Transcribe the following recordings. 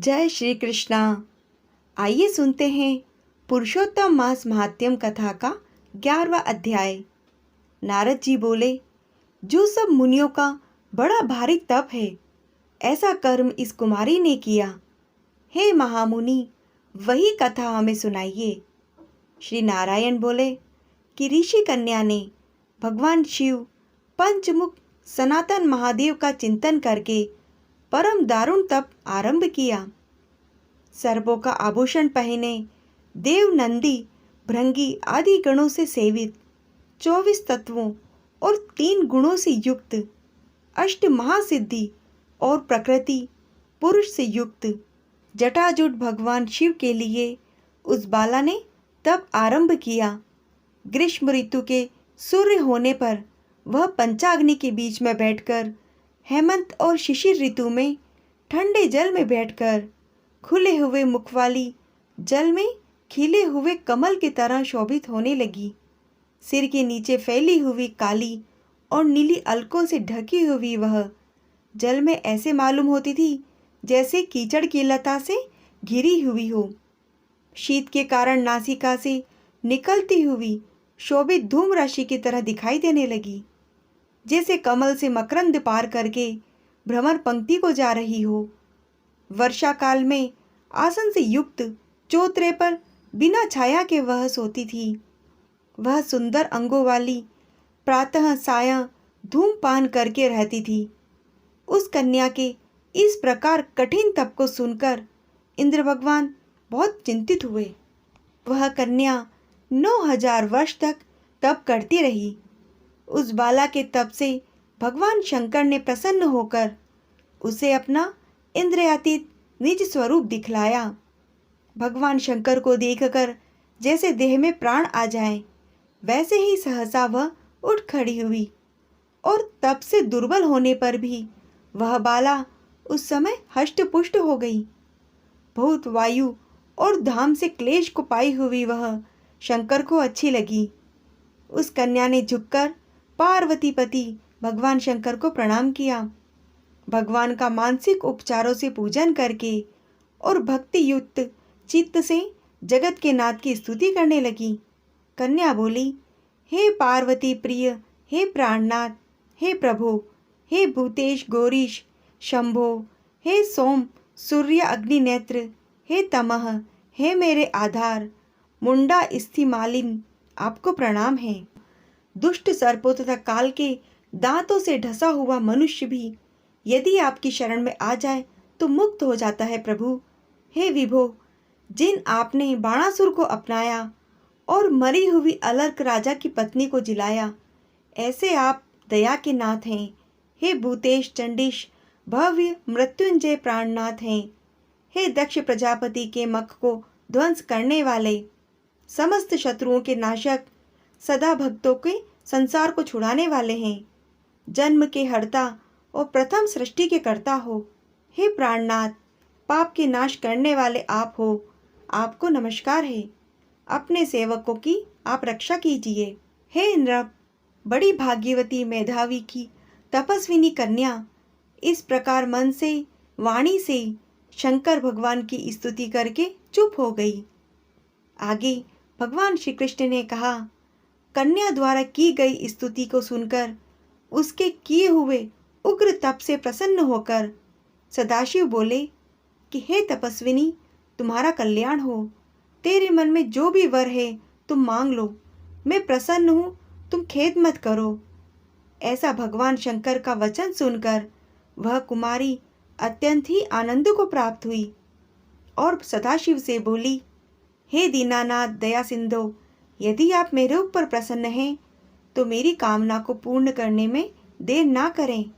जय श्री कृष्णा। आइए सुनते हैं पुरुषोत्तम मास महात्म्य कथा का 11वां अध्याय। नारद जी बोले, जो सब मुनियों का बड़ा भारी तप है, ऐसा कर्म इस कुमारी ने किया। हे महामुनि, वही कथा हमें सुनाइए। श्री नारायण बोले कि ऋषि कन्या ने भगवान शिव पंचमुख सनातन महादेव का चिंतन करके परम दारुण तप आरंभ किया। सर्पों का आभूषण पहने, देव नंदी भृंगी आदि गणों से सेवित, 24 तत्वों और 3 गुणों से युक्त, अष्ट महासिद्धि और प्रकृति पुरुष से युक्त जटाजुट भगवान शिव के लिए उस बाला ने तप आरंभ किया। ग्रीष्म ऋतु के सूर्य होने पर वह पंचाग्नि के बीच में बैठकर, हेमंत और शिशिर ऋतु में ठंडे जल में बैठकर, खुले हुए मुख वाली जल में खिले हुए कमल की तरह शोभित होने लगी। सिर के नीचे फैली हुई काली और नीली अलकों से ढकी हुई वह जल में ऐसे मालूम होती थी जैसे कीचड़ की लता से घिरी हुई हो। शीत के कारण नासिका से निकलती हुई शोभित धूम राशि की तरह दिखाई देने लगी, जैसे कमल से मकरंद पार करके भ्रमर पंक्ति को जा रही हो। वर्षा काल में आसन से युक्त चौतरे पर बिना छाया के वह सोती थी। वह सुंदर अंगों वाली प्रातः सायं धूमपान करके रहती थी। उस कन्या के इस प्रकार कठिन तप को सुनकर इंद्र भगवान बहुत चिंतित हुए। वह कन्या 9000 वर्ष तक तप करती रही। उस बाला के तप से भगवान शंकर ने प्रसन्न होकर उसे अपना इंद्रियातीत निज स्वरूप दिखलाया। भगवान शंकर को देखकर जैसे देह में प्राण आ जाए, वैसे ही सहसा वह उठ खड़ी हुई और तप से दुर्बल होने पर भी वह बाला उस समय हष्ट-पुष्ट हो गई। बहुत वायु और धाम से क्लेश को पाई हुई वह शंकर को अच्छी लगी। उस कन्या ने झुककर पार्वती पति भगवान शंकर को प्रणाम किया। भगवान का मानसिक उपचारों से पूजन करके और भक्ति युक्त चित्त से जगत के नाथ की स्तुति करने लगी। कन्या बोली, हे पार्वती प्रिय, हे प्राणनाथ, हे प्रभु, हे भूतेश गौरीश शंभो, हे सोम सूर्य अग्नि नेत्र, हे तमह, हे मेरे आधार मुंडा स्थि मालिन, आपको प्रणाम है। दुष्ट सर्पों तथा काल के दांतों से ढसा हुआ मनुष्य भी यदि आपकी शरण में आ जाए तो मुक्त हो जाता है। प्रभु, हे विभो, जिन आपने बाणासुर को अपनाया और मरी हुई अलर्क राजा की पत्नी को जिलाया, ऐसे आप दया के नाथ हैं। हे भूतेश चंडीश भव्य मृत्युंजय प्राणनाथ हैं। हे दक्ष प्रजापति के मख को ध्वंस करने वाले, समस्त शत्रुओं के नाशक, सदा भक्तों के संसार को छुड़ाने वाले हैं। जन्म के हर्ता और प्रथम सृष्टि के कर्ता हो। हे प्राणनाथ, पाप के नाश करने वाले आप हो, आपको नमस्कार है। अपने सेवकों की आप रक्षा कीजिए। हे नृप, बड़ी भाग्यवती मेधावी की तपस्विनी कन्या इस प्रकार मन से वाणी से शंकर भगवान की स्तुति करके चुप हो गई। आगे भगवान श्री कृष्ण ने कहा, कन्या द्वारा की गई स्तुति को सुनकर उसके किए हुए उग्र तप से प्रसन्न होकर सदाशिव बोले कि हे तपस्विनी, तुम्हारा कल्याण हो। तेरे मन में जो भी वर है तुम मांग लो, मैं प्रसन्न हूँ, तुम खेद मत करो। ऐसा भगवान शंकर का वचन सुनकर वह कुमारी अत्यंत ही आनंद को प्राप्त हुई और सदाशिव से बोली, हे दीनानाथ दया सिंधो, यदि आप मेरे ऊपर प्रसन्न हैं तो मेरी कामना को पूर्ण करने में देर ना करें।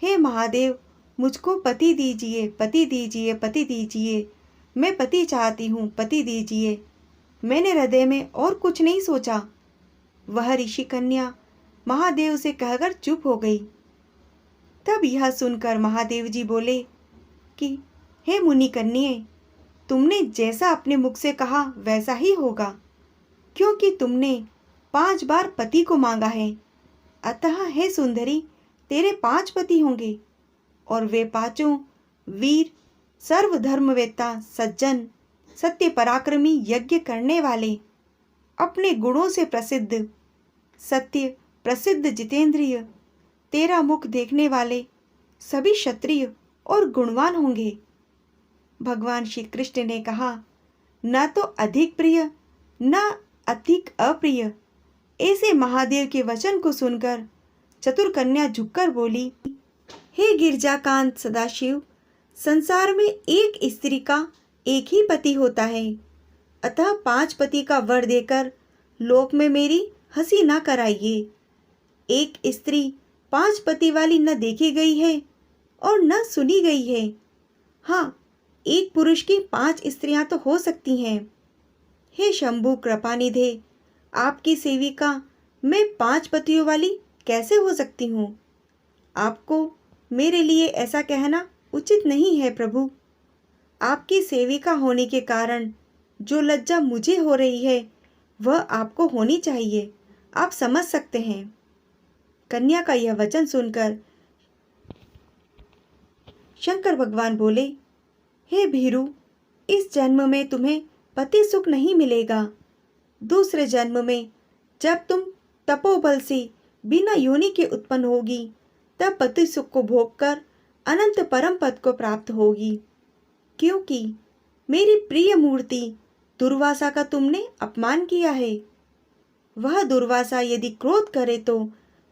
हे महादेव, मुझको पति दीजिए, पति दीजिए, पति दीजिए। मैं पति चाहती हूँ, पति दीजिए। मैंने हृदय में और कुछ नहीं सोचा। वह ऋषि कन्या महादेव से कहकर चुप हो गई। तब यह सुनकर महादेव जी बोले कि हे मुनि कन्ये, तुमने जैसा अपने मुख से कहा वैसा ही होगा, क्योंकि तुमने 5 बार पति को मांगा है। अतः हे सुंदरी, तेरे 5 पति होंगे और वे 5 वीर सर्वधर्मवेत्ता सज्जन, सत्य पराक्रमी, यज्ञ करने वाले, अपने गुणों से प्रसिद्ध, सत्य प्रसिद्ध, जितेंद्रिय, तेरा मुख देखने वाले सभी क्षत्रिय और गुणवान होंगे। भगवान श्री कृष्ण ने कहा, न तो अधिक प्रिय न अधिक अप्रिय। ऐसे महादेव के वचन को सुनकर चतुर्कन्या झुककर बोली, हे गिरजाकांत सदाशिव, संसार में एक स्त्री का एक ही पति होता है, अतः 5 पति का वर देकर लोक में मेरी हंसी न कराइए। एक स्त्री 5 पति वाली न देखी गई है और न सुनी गई है। हाँ, एक पुरुष की 5 स्त्रियां तो हो सकती हैं। हे शंभु कृपानिधे, आपकी सेविका मैं 5 पतियों वाली कैसे हो सकती हूँ? आपको मेरे लिए ऐसा कहना उचित नहीं है प्रभु। आपकी सेविका होने के कारण जो लज्जा मुझे हो रही है वह आपको होनी चाहिए, आप समझ सकते हैं। कन्या का यह वचन सुनकर शंकर भगवान बोले, हे भीरु, इस जन्म में तुम्हें पति सुख नहीं मिलेगा। दूसरे जन्म में जब तुम तपोबल से बिना योनि के उत्पन्न होगी तब पति सुख को भोगकर अनंत परम पद को प्राप्त होगी। क्योंकि मेरी प्रिय मूर्ति दुर्वासा का तुमने अपमान किया है। वह दुर्वासा यदि क्रोध करे तो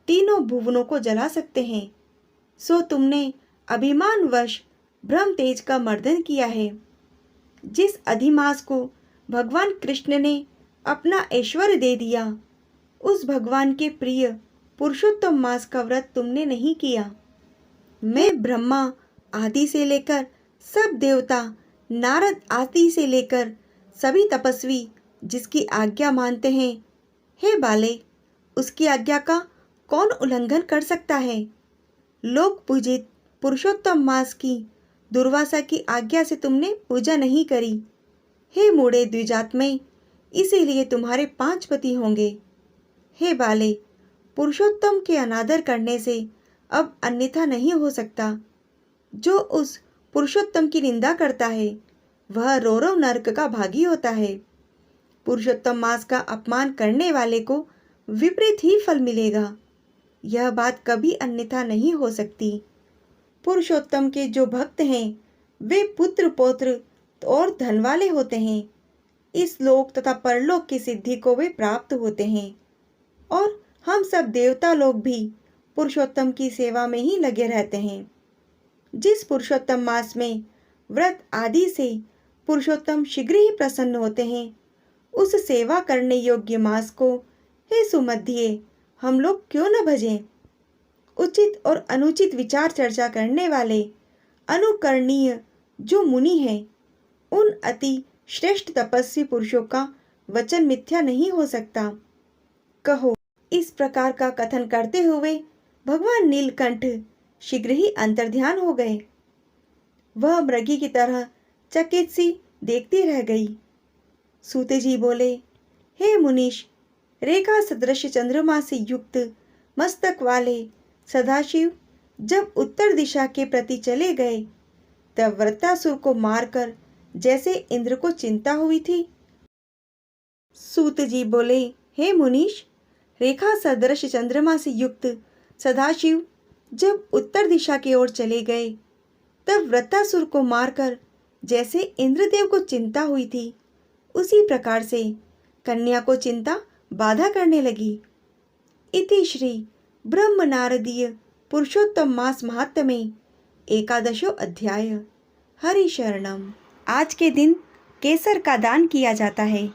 तीनों भुवनों को जला सकते हैं। सो तुमने अभिमानवश ब्रह्म तेज का मर्दन किया है। जिस अधिमास को भगवान कृष्ण ने अपना ऐश्वर्य दे दिया, उस भगवान के प्रिय पुरुषोत्तम मास का व्रत तुमने नहीं किया। मैं ब्रह्मा आदि से लेकर सब देवता, नारद आदि से लेकर सभी तपस्वी जिसकी आज्ञा मानते हैं, हे बाले, उसकी आज्ञा का कौन उल्लंघन कर सकता है? लोक पूजित पुरुषोत्तम मास की दुर्वासा की आज्ञा से तुमने पूजा नहीं करी। हे मूढ़े द्विजात्मय, इसीलिए तुम्हारे 5 पति होंगे। हे बाले, पुरुषोत्तम के अनादर करने से अब अन्यथा नहीं हो सकता। जो उस पुरुषोत्तम की निंदा करता है वह रौरव नरक का भागी होता है। पुरुषोत्तम मास का अपमान करने वाले को विपरीत ही फल मिलेगा। यह बात कभी अन्यथा नहीं हो सकती। पुरुषोत्तम के जो भक्त हैं वे पुत्र पौत्र और धन वाले होते हैं। इस लोक तथा परलोक की सिद्धि को वे प्राप्त होते हैं। और हम सब देवता लोग भी पुरुषोत्तम की सेवा में ही लगे रहते हैं। जिस पुरुषोत्तम मास में व्रत आदि से पुरुषोत्तम शीघ्र ही प्रसन्न होते हैं, उस सेवा करने योग्य मास को हे सुमध्य हम लोग क्यों न भजें? उचित और अनुचित विचार चर्चा करने वाले अनुकरणीय जो मुनि हैं, उन अति श्रेष्ठ तपस्वी पुरुषों का वचन मिथ्या नहीं हो सकता। कहो। इस प्रकार का कथन करते हुए भगवान नीलकंठ शीघ्र ही अंतर्ध्यान हो गए। वह मृगी की तरह चकित सी देखती रह गई। सूत जी बोले, हे मुनीश, रेखा सदृश चंद्रमा से युक्त मस्तक वाले सदाशिव जब उत्तर दिशा के प्रति चले गए तब वृत्तासुर को मारकर जैसे इंद्र को चिंता हुई थी। सूत जी बोले, हे मुनीश, रेखा सदृश चंद्रमा से युक्त सदाशिव जब उत्तर दिशा की ओर चले गए तब वृत्तासुर को मारकर जैसे इंद्रदेव को चिंता हुई थी, उसी प्रकार से कन्या को चिंता बाधा करने लगी। इति श्री ब्रह्म नारदीय पुरुषोत्तम मास महात्म्ये एकादशो अध्याय। हरि शरणम। आज के दिन केसर का दान किया जाता है।